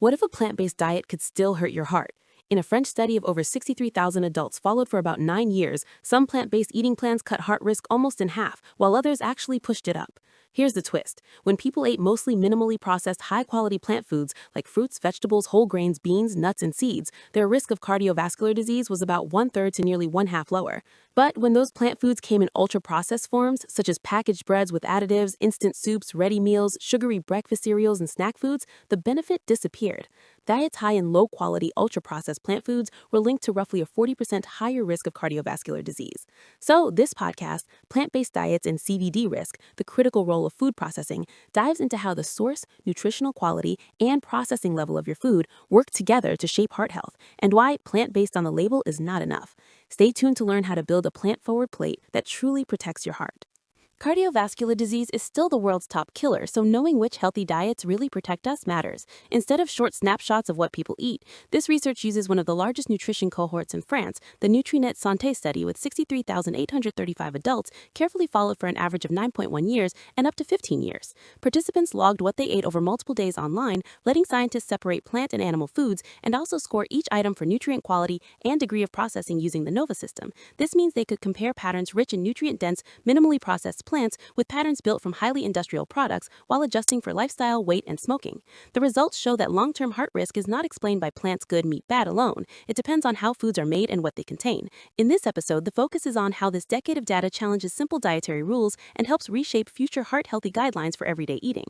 What if a plant-based diet could still hurt your heart? In a French study of over 63,000 adults followed for about 9 years, some plant-based eating plans cut heart risk almost in half, while others actually pushed it up. Here's the twist. When people ate mostly minimally processed, high-quality plant foods like fruits, vegetables, whole grains, beans, nuts, and seeds, their risk of cardiovascular disease was about one-third to nearly one-half lower. But when those plant foods came in ultra-processed forms, such as packaged breads with additives, instant soups, ready meals, sugary breakfast cereals, and snack foods, the benefit disappeared. Diets high in low-quality, ultra-processed plant foods were linked to roughly a 40% higher risk of cardiovascular disease. So this podcast, Plant-Based Diets and CVD Risk, the critical role of food processing, dives into how the source, nutritional quality, and processing level of your food work together to shape heart health, and why plant-based on the label is not enough. Stay tuned to learn how to build a plant-forward plate that truly protects your heart. Cardiovascular disease is still the world's top killer, so knowing which healthy diets really protect us matters. Instead of short snapshots of what people eat, this research uses one of the largest nutrition cohorts in France, the Sante study with 63,835 adults, carefully followed for an average of 9.1 years and up to 15 years. Participants logged what they ate over multiple days online, letting scientists separate plant and animal foods and also score each item for nutrient quality and degree of processing using the NOVA system. This means they could compare patterns rich in nutrient-dense, minimally processed plants with patterns built from highly industrial products while adjusting for lifestyle, weight, and smoking. The results show that long-term heart risk is not explained by plants good, meat bad alone. It depends on how foods are made and what they contain. In this episode, the focus is on how this decade of data challenges simple dietary rules and helps reshape future heart-healthy guidelines for everyday eating.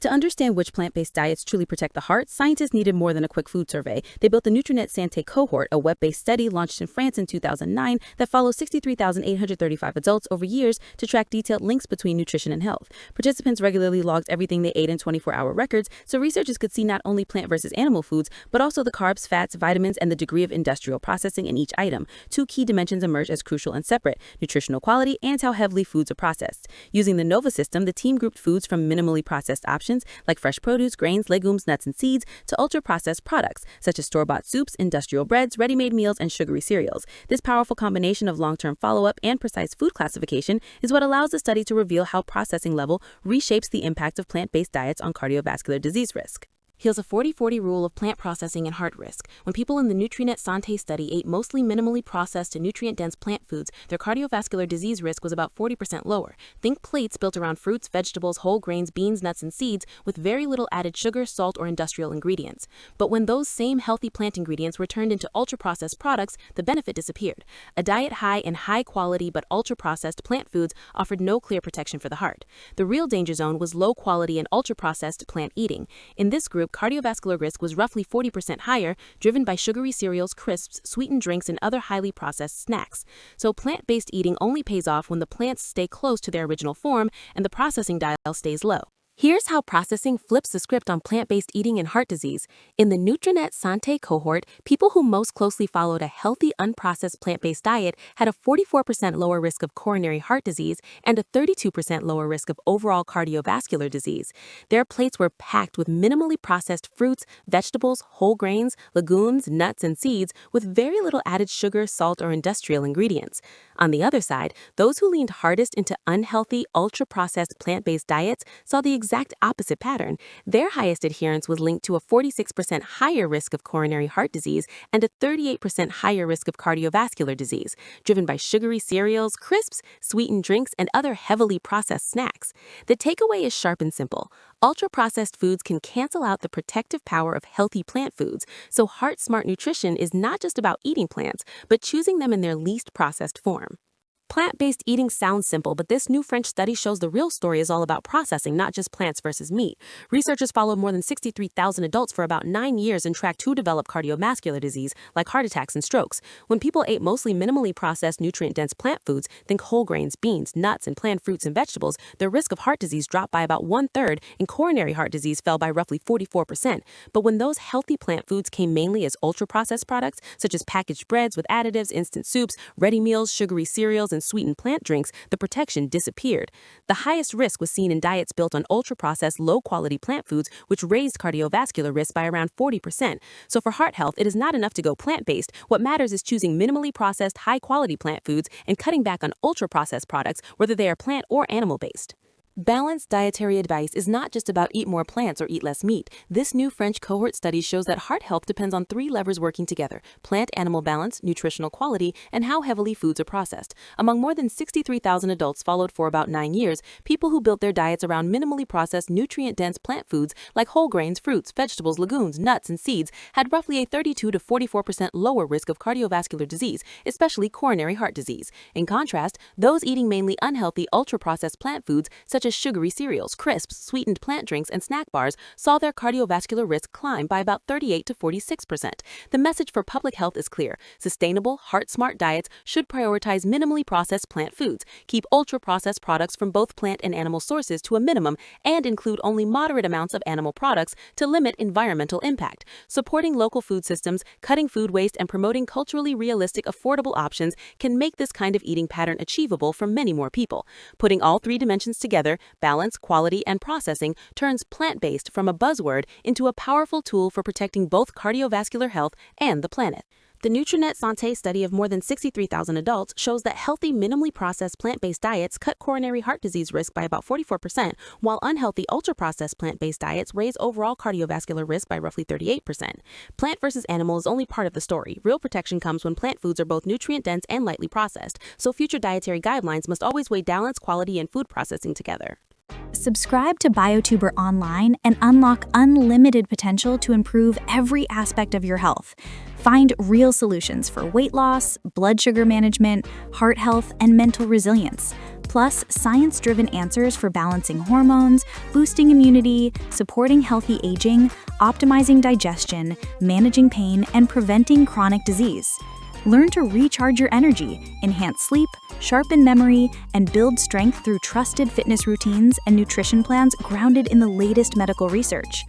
To understand which plant-based diets truly protect the heart, scientists needed more than a quick food survey. They built the Sante cohort, a web-based study launched in France in 2009 that follows 63,835 adults over years to track detailed links between nutrition and health. Participants regularly logged everything they ate in 24-hour records, so researchers could see not only plant versus animal foods, but also the carbs, fats, vitamins, and the degree of industrial processing in each item. Two key dimensions emerge as crucial and separate: nutritional quality and how heavily foods are processed. Using the NOVA system, the team grouped foods from minimally processed options like fresh produce, grains, legumes, nuts, and seeds to ultra-processed products such as store-bought soups, industrial breads, ready-made meals, and sugary cereals. This powerful combination of long-term follow-up and precise food classification is what allows the study to reveal how processing level reshapes the impact of plant-based diets on cardiovascular disease risk. Here's a 40-40 rule of plant processing and heart risk. When people in the Sante study ate mostly minimally processed and nutrient-dense plant foods, their cardiovascular disease risk was about 40% lower. Think plates built around fruits, vegetables, whole grains, beans, nuts, and seeds with very little added sugar, salt, or industrial ingredients. But when those same healthy plant ingredients were turned into ultra-processed products, the benefit disappeared. A diet high in high-quality but ultra-processed plant foods offered no clear protection for the heart. The real danger zone was low-quality and ultra-processed plant eating. In this group, cardiovascular risk was roughly 40% higher, driven by sugary cereals, crisps, sweetened drinks, and other highly processed snacks. So plant-based eating only pays off when the plants stay close to their original form and the processing dial stays low. Here's how processing flips the script on plant-based eating and heart disease. In the Sante cohort, people who most closely followed a healthy, unprocessed plant-based diet had a 44% lower risk of coronary heart disease and a 32% lower risk of overall cardiovascular disease. Their plates were packed with minimally processed fruits, vegetables, whole grains, legumes, nuts, and seeds with very little added sugar, salt, or industrial ingredients. On the other side, those who leaned hardest into unhealthy, ultra-processed plant-based diets saw the exact opposite pattern. Their highest adherence was linked to a 46% higher risk of coronary heart disease and a 38% higher risk of cardiovascular disease, driven by sugary cereals, crisps, sweetened drinks, and other heavily processed snacks. The takeaway is sharp and simple. Ultra-processed foods can cancel out the protective power of healthy plant foods, so heart-smart nutrition is not just about eating plants, but choosing them in their least processed form. Plant-based eating sounds simple, but this new French study shows the real story is all about processing, not just plants versus meat. Researchers followed more than 63,000 adults for about 9 years and tracked who developed cardiovascular disease, like heart attacks and strokes. When people ate mostly minimally processed, nutrient-dense plant foods, think whole grains, beans, nuts, and planned fruits and vegetables, their risk of heart disease dropped by about one-third, and coronary heart disease fell by roughly 44%. But when those healthy plant foods came mainly as ultra-processed products, such as packaged breads with additives, instant soups, ready meals, sugary cereals, and sweetened plant drinks, the protection disappeared. The highest risk was seen in diets built on ultra-processed, low-quality plant foods, which raised cardiovascular risk by around 40%. So for heart health, it is not enough to go plant-based. What matters is choosing minimally processed, high-quality plant foods and cutting back on ultra-processed products, whether they are plant or animal-based. Balanced dietary advice is not just about eat more plants or eat less meat. This new French cohort study shows that heart health depends on three levers working together: plant-animal balance, nutritional quality, and how heavily foods are processed. Among more than 63,000 adults followed for about 9 years, people who built their diets around minimally processed, nutrient-dense plant foods like whole grains, fruits, vegetables, legumes, nuts, and seeds had roughly a 32 to 44% lower risk of cardiovascular disease, especially coronary heart disease. In contrast, those eating mainly unhealthy, ultra-processed plant foods such as sugary cereals, crisps, sweetened plant drinks, and snack bars saw their cardiovascular risk climb by about 38 to 46%. The message for public health is clear. Sustainable, heart-smart diets should prioritize minimally processed plant foods, keep ultra-processed products from both plant and animal sources to a minimum, and include only moderate amounts of animal products to limit environmental impact. Supporting local food systems, cutting food waste, and promoting culturally realistic, affordable options can make this kind of eating pattern achievable for many more people. Putting all three dimensions together, balance, quality, and processing, turns plant-based from a buzzword into a powerful tool for protecting both cardiovascular health and the planet. The Nutrinet Sante study of more than 63,000 adults shows that healthy, minimally processed plant-based diets cut coronary heart disease risk by about 44%, while unhealthy, ultra-processed plant-based diets raise overall cardiovascular risk by roughly 38%. Plant versus animal is only part of the story. Real protection comes when plant foods are both nutrient-dense and lightly processed, so future dietary guidelines must always weigh balance, quality, and food processing together. Subscribe to BioTuber Online and unlock unlimited potential to improve every aspect of your health. Find real solutions for weight loss, blood sugar management, heart health, and mental resilience. Plus, science-driven answers for balancing hormones, boosting immunity, supporting healthy aging, optimizing digestion, managing pain, and preventing chronic disease. Learn to recharge your energy, enhance sleep, sharpen memory, and build strength through trusted fitness routines and nutrition plans grounded in the latest medical research.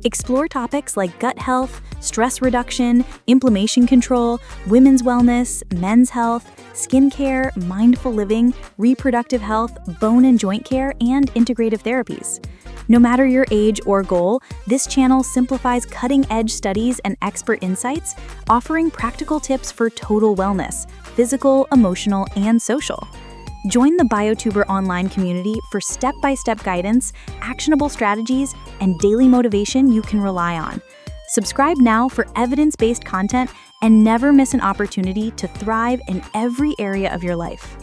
Explore topics like gut health, stress reduction, inflammation control, women's wellness, men's health, skincare, mindful living, reproductive health, bone and joint care, and integrative therapies. No matter your age or goal, this channel simplifies cutting-edge studies and expert insights, offering practical tips for total wellness, physical, emotional, and social. Join the BioTuber Online community for step-by-step guidance, actionable strategies, and daily motivation you can rely on. Subscribe now for evidence-based content and never miss an opportunity to thrive in every area of your life.